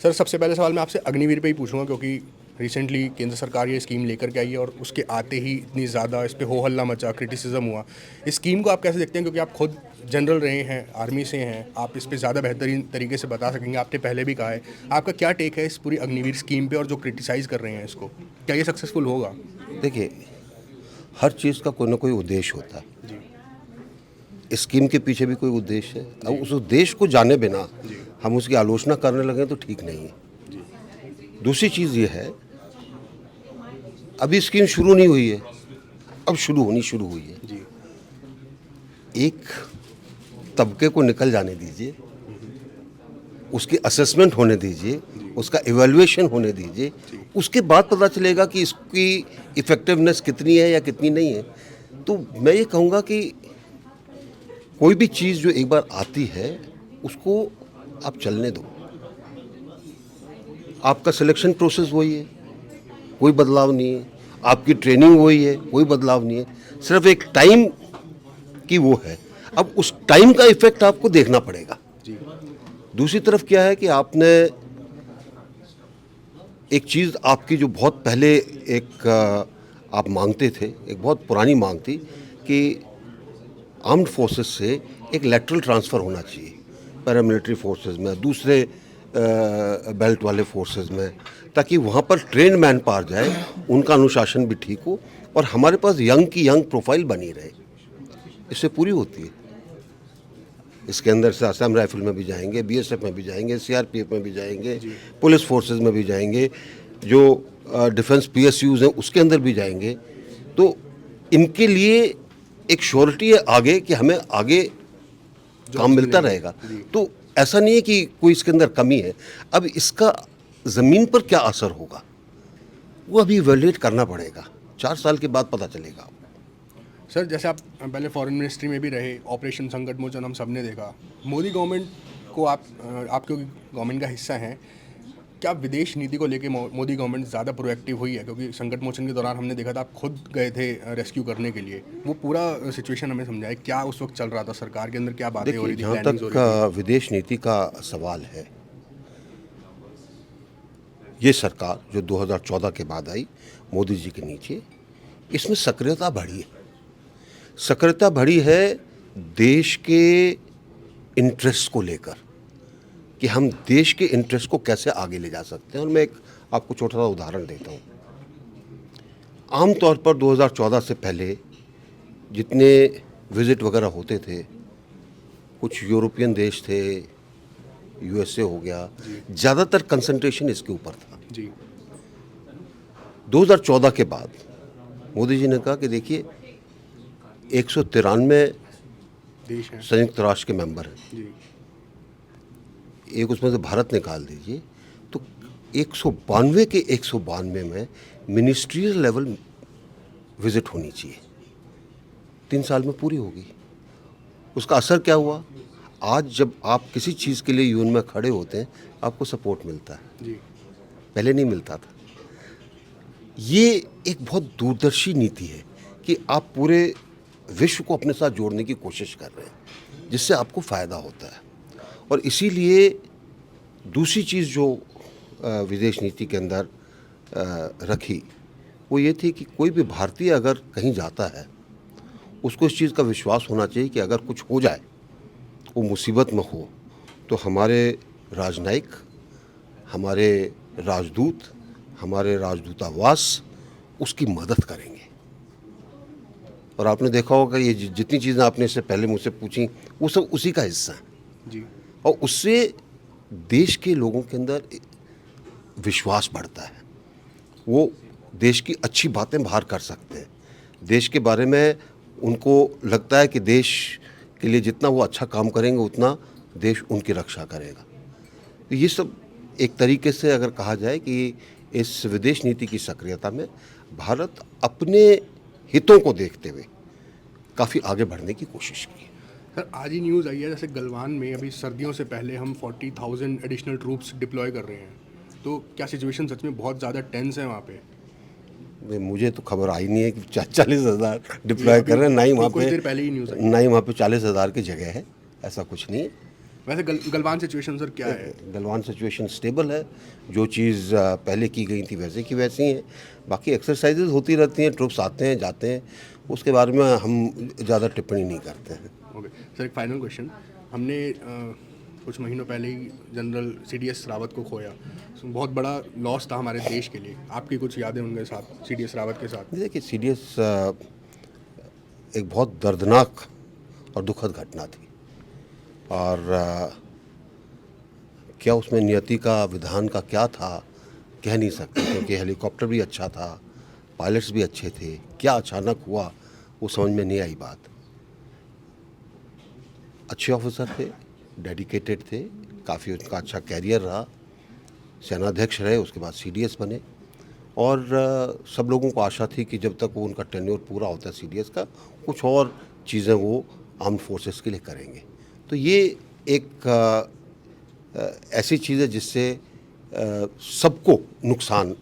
Sir, सबसे पहले सवाल मैं आपसे अग्निवीर पे ही पूछूंगा, क्योंकि रिसेंटली केंद्र सरकार ये स्कीम लेकर के आई है और उसके आते ही इतनी ज़्यादा इस पे हो हल्ला मचा, क्रिटिसिज्म हुआ। इस स्कीम को आप कैसे देखते हैं, क्योंकि आप खुद जनरल रहे हैं, आर्मी से हैं, आप इस पे ज़्यादा बेहतरीन तरीके से बता सकेंगे। आपने पहले भी कहा है, आपका क्या टेक है इस पूरी अग्निवीर स्कीम पे, और जो क्रिटिसाइज़ कर रहे हैं इसको, क्या ये सक्सेसफुल होगा? देखिए, हर चीज़ का कोई ना कोई उद्देश्य होता है। जी। स्कीम के पीछे भी कोई उद्देश्य है। अब उस उद्देश्य को जाने बिना जी। हम उसकी आलोचना करने लगे तो ठीक नहीं है। जी। दूसरी चीज़ ये है, अभी स्कीम शुरू नहीं हुई है, अब शुरू हुई है। जी। एक तबके को निकल जाने दीजिए, उसकी असेसमेंट होने दीजिए, उसका इवैल्यूएशन होने दीजिए, उसके बाद पता चलेगा कि इसकी इफ़ेक्टिवनेस कितनी है या कितनी नहीं है। तो मैं ये कहूँगा कि कोई भी चीज़ जो एक बार आती है उसको आप चलने दो। आपका सिलेक्शन प्रोसेस वही है, कोई बदलाव नहीं है। आपकी ट्रेनिंग वही है, कोई बदलाव नहीं है। सिर्फ एक टाइम की वो है। अब उस टाइम का इफेक्ट आपको देखना पड़ेगा। जी। दूसरी तरफ क्या है कि आपने एक चीज़ आपकी जो बहुत पहले एक आप मांगते थे, एक बहुत पुरानी मांग थी कि आर्म्ड फोर्सेस से एक लेटरल ट्रांसफ़र होना चाहिए पैरामिलिट्री फोर्सेस में, दूसरे बेल्ट वाले फोर्सेस में, ताकि वहाँ पर ट्रेन मैन पार जाए, उनका अनुशासन भी ठीक हो और हमारे पास यंग की यंग प्रोफाइल बनी रहे। इससे पूरी होती है। इसके अंदर से असम राइफल में भी जाएंगे, बीएसएफ में भी जाएंगे, सीआरपीएफ में भी जाएंगे, पुलिस फोर्सेस में भी जाएंगे, जो डिफेंस पीएसयूज हैं उसके अंदर भी जाएंगे। तो इनके लिए एक श्योरिटी है आगे कि हमें आगे काम मिलता रहेगा। तो ऐसा नहीं है कि कोई इसके अंदर कमी है। अब इसका ज़मीन पर क्या असर होगा वो अभी इवैल्यूएट करना पड़ेगा। 4 साल के बाद पता चलेगा। सर, जैसे आप पहले फॉरेन मिनिस्ट्री में भी रहे, ऑपरेशन संकट मोचन हम सब ने देखा। मोदी गवर्नमेंट को आप क्योंकि गवर्नमेंट का हिस्सा हैं, क्या विदेश नीति को लेके मोदी गवर्नमेंट ज़्यादा प्रोएक्टिव हुई है? क्योंकि संकट मोचन के दौरान हमने देखा था, आप खुद गए थे रेस्क्यू करने के लिए। वो पूरा सिचुएशन हमें समझाए, क्या उस वक्त चल रहा था, सरकार के अंदर क्या बातें हो देखिए, रही थी, जहाँ प्लानिंग्स हो रही थी? तक विदेश नीति का सवाल है, ये सरकार जो 2014 के बाद आई मोदी जी के नीचे, इसमें सक्रियता बढ़ी है। सक्रियता बढ़ी है देश के इंटरेस्ट को लेकर कि हम देश के इंटरेस्ट को कैसे आगे ले जा सकते हैं। और मैं एक आपको छोटा सा उदाहरण देता हूँ। आमतौर पर 2014 से पहले जितने विज़िट वगैरह होते थे, कुछ यूरोपियन देश थे, यूएसए हो गया, ज़्यादातर कंसंट्रेशन इसके ऊपर था। जी। 2014 के बाद मोदी जी ने कहा कि देखिए 193 देश हैं। संयुक्त राष्ट्र के मेंबर हैं, जी। एक उसमें से भारत निकाल दीजिए तो 192 के 192 में मिनिस्ट्रियल लेवल विजिट होनी चाहिए। 3 साल में पूरी होगी। उसका असर क्या हुआ? आज जब आप किसी चीज़ के लिए यूएन में खड़े होते हैं, आपको सपोर्ट मिलता है, जी। पहले नहीं मिलता था। ये एक बहुत दूरदर्शी नीति है कि आप पूरे विश्व को अपने साथ जोड़ने की कोशिश कर रहे हैं, जिससे आपको फ़ायदा होता है। और इसीलिए दूसरी चीज़ जो विदेश नीति के अंदर रखी, वो ये थी कि कोई भी भारतीय अगर कहीं जाता है, उसको इस चीज़ का विश्वास होना चाहिए कि अगर कुछ हो जाए, वो मुसीबत में हो, तो हमारे राजनयिक, हमारे राजदूत, हमारे राजदूतावास उसकी मदद करेंगे। और आपने देखा होगा ये जितनी चीज़ें आपने इससे पहले मुझसे पूछी, वो सब उसी का हिस्सा है। जी। और उससे देश के लोगों के अंदर विश्वास बढ़ता है। वो देश की अच्छी बातें बाहर कर सकते हैं। देश के बारे में उनको लगता है कि देश के लिए जितना वो अच्छा काम करेंगे, उतना देश उनकी रक्षा करेगा। तो ये सब एक तरीके से अगर कहा जाए कि इस विदेश नीति की सक्रियता में भारत अपने हितों को देखते हुए काफ़ी आगे बढ़ने की कोशिश की। सर, आज ही न्यूज़ आई है, जैसे गलवान में अभी सर्दियों से पहले हम 40,000 एडिशनल ट्रूप्स डिप्लॉय कर रहे हैं। तो क्या सिचुएशन सच में बहुत ज़्यादा टेंस है वहाँ पे? मुझे तो खबर आई नहीं है कि 40,000 डिप्लॉय कर रहे हैं। ना ही वहाँ कुछ पे देर पहले ही न्यूज़ आई। ना ही वहाँ पे 40,000 की जगह है, ऐसा कुछ नहीं है। वैसे गलवान सिचुएशन सर क्या है? गलवान सिचुएशन स्टेबल है, जो चीज़ पहले की गई थी वैसे की वैसी हैं। बाकी एक्सरसाइजेज होती रहती हैं, ट्रुप्स आते हैं जाते हैं, उसके बारे में हम ज़्यादा टिप्पणी नहीं करते हैं। ओके सर, एक फाइनल क्वेश्चन। हमने कुछ महीनों पहले ही जनरल CDS रावत को खोया। बहुत बड़ा लॉस था हमारे देश के लिए। आपकी कुछ यादें उनके साथ, CDS रावत के साथ? देखिए CDS एक बहुत दर्दनाक और दुखद घटना थी, और क्या उसमें नियति का विधान का क्या था कह नहीं सकते, क्योंकि हेलीकॉप्टर भी अच्छा था, पायलट्स भी अच्छे थे। क्या अचानक हुआ वो समझ में नहीं आई बात। अच्छे ऑफिसर थे, डेडिकेटेड थे, काफ़ी उनका अच्छा कैरियर रहा, सेनाध्यक्ष रहे, उसके बाद CDS बने, और सब लोगों को आशा थी कि जब तक वो उनका टेन्योर पूरा होता है CDS का, कुछ और चीज़ें वो आर्म्ड फोर्सेस के लिए करेंगे। तो ये एक ऐसी चीज़ है जिससे सबको नुकसान